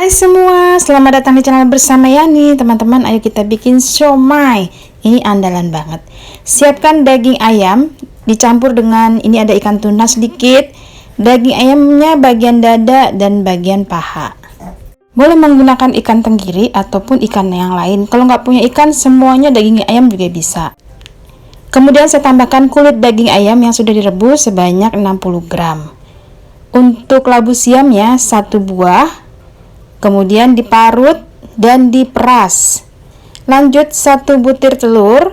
Hai semua, selamat datang di channel bersama Yani. Teman-teman, ayo kita bikin siomay. Ini andalan banget. Siapkan daging ayam, dicampur dengan ini ada ikan tuna sedikit. Daging ayamnya bagian dada dan bagian paha. Boleh menggunakan ikan tenggiri ataupun ikan yang lain. Kalau nggak punya ikan, semuanya daging ayam juga bisa. Kemudian saya tambahkan kulit daging ayam yang sudah direbus sebanyak 60 gram. Untuk labu siamnya 1 buah. Kemudian diparut dan diperas. Lanjut 1 butir telur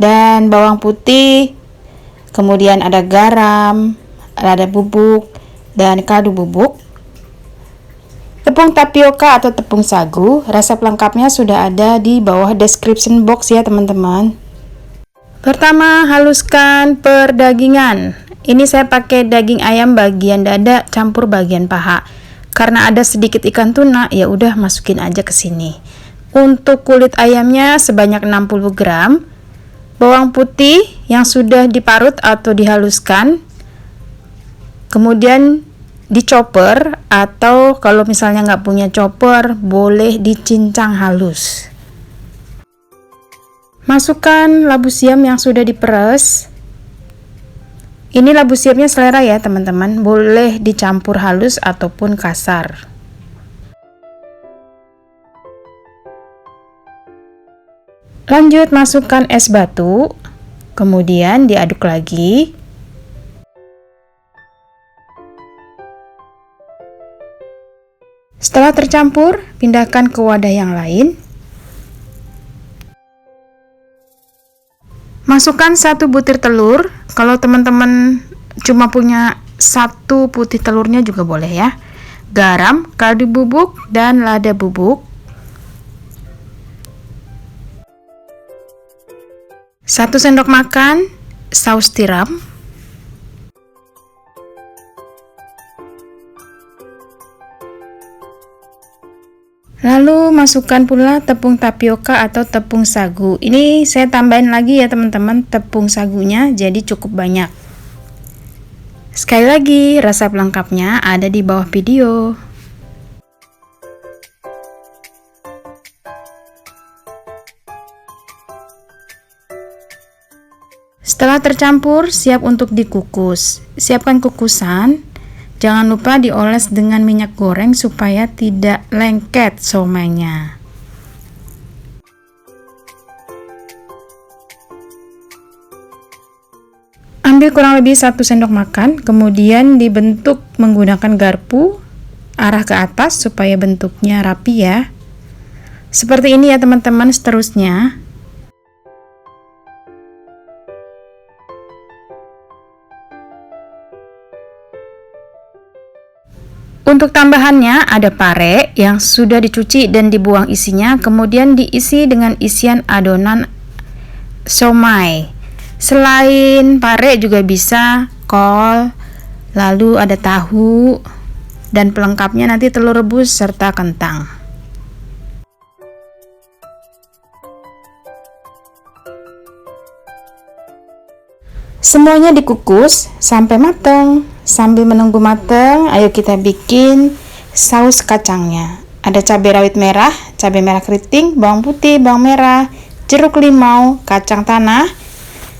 dan bawang putih. Kemudian ada garam, lada bubuk dan kaldu bubuk. Tepung tapioka atau tepung sagu, resep lengkapnya sudah ada di bawah description box ya teman-teman. Pertama, haluskan perdagingan. Ini saya pakai daging ayam bagian dada campur bagian paha. Karena ada sedikit ikan tuna, ya udah masukin aja ke sini. Untuk kulit ayamnya sebanyak 60 gram. Bawang putih yang sudah diparut atau dihaluskan. Kemudian dichopper, atau kalau misalnya nggak punya chopper, boleh dicincang halus. Masukkan labu siam yang sudah diperes. Ini labu siamnya selera ya teman-teman, boleh dicampur halus ataupun kasar. Lanjut masukkan es batu, kemudian diaduk lagi. Setelah tercampur, pindahkan ke wadah yang lain. Masukkan 1 butir telur. Kalau teman-teman cuma punya 1 putih telurnya juga boleh ya. Garam, kaldu bubuk, dan lada bubuk. 1 sendok makan saus tiram. Lalu masukkan pula tepung tapioka atau tepung sagu. Ini saya tambahin lagi ya teman-teman tepung sagunya, jadi cukup banyak. Sekali lagi, resep lengkapnya ada di bawah video. Setelah tercampur, siap untuk dikukus. Siapkan kukusan. Jangan lupa dioles dengan minyak goreng supaya tidak lengket siomaynya. Ambil kurang lebih 1 sendok makan, kemudian dibentuk menggunakan garpu arah ke atas supaya bentuknya rapi ya. Seperti ini ya teman-teman seterusnya. Untuk tambahannya ada pare yang sudah dicuci dan dibuang isinya, kemudian diisi dengan isian adonan siomay. Selain pare juga bisa kol, lalu ada tahu, dan pelengkapnya nanti telur rebus serta kentang. Semuanya dikukus sampai matang. Sambil menunggu matang, ayo kita bikin saus kacangnya. Ada cabai rawit merah, cabai merah keriting, bawang putih, bawang merah, jeruk limau, kacang tanah.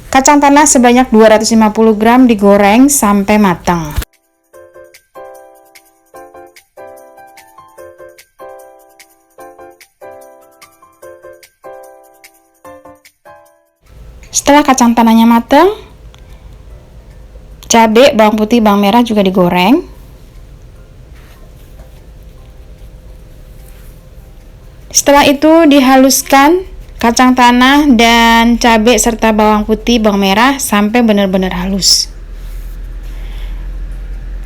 Kacang tanah sebanyak 250 gram digoreng sampai matang. Setelah kacang tanahnya matang, cabai, bawang putih, bawang merah juga digoreng. Setelah itu dihaluskan kacang tanah dan cabai serta bawang putih, bawang merah sampai benar-benar halus.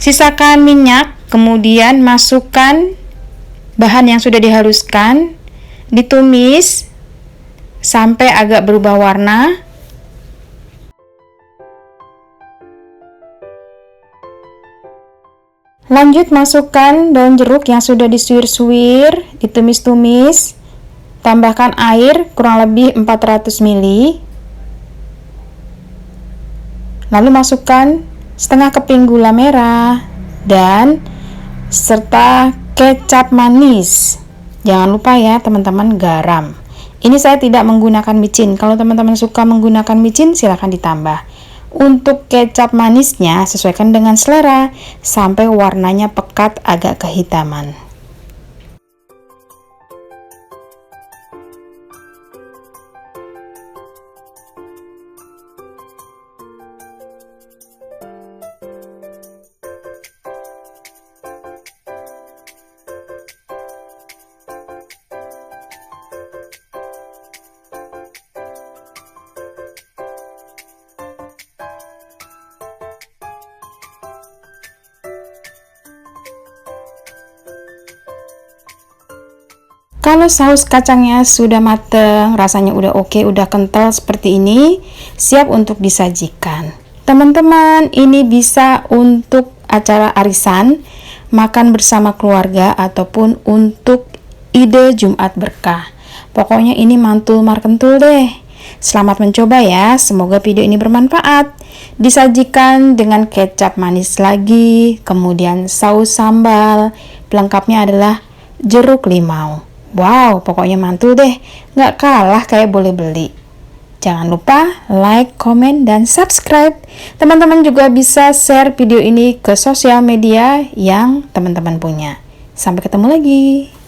Sisakan minyak, kemudian masukkan bahan yang sudah dihaluskan, ditumis sampai agak berubah warna. Lanjut masukkan daun jeruk yang sudah disuir-suir, ditumis-tumis. Tambahkan air kurang lebih 400 ml. Lalu masukkan setengah keping gula merah dan serta kecap manis. Jangan lupa ya teman-teman, garam. Ini saya tidak menggunakan micin. Kalau teman-teman suka menggunakan micin, silahkan ditambah. Untuk kecap manisnya, sesuaikan dengan selera sampai warnanya pekat agak kehitaman. Kalau saus kacangnya sudah mateng, rasanya udah oke, udah kental seperti ini, siap untuk disajikan. Teman-teman, ini bisa untuk acara arisan, makan bersama keluarga, ataupun untuk ide Jumat berkah. Pokoknya ini mantul markentul deh. Selamat mencoba ya, semoga video ini bermanfaat. Disajikan dengan kecap manis lagi, kemudian saus sambal, pelengkapnya adalah jeruk limau. Wow, pokoknya mantul deh, nggak kalah kayak boleh beli. Jangan lupa like, komen, dan subscribe. Teman-teman juga bisa share video ini ke sosial media yang teman-teman punya. Sampai ketemu lagi.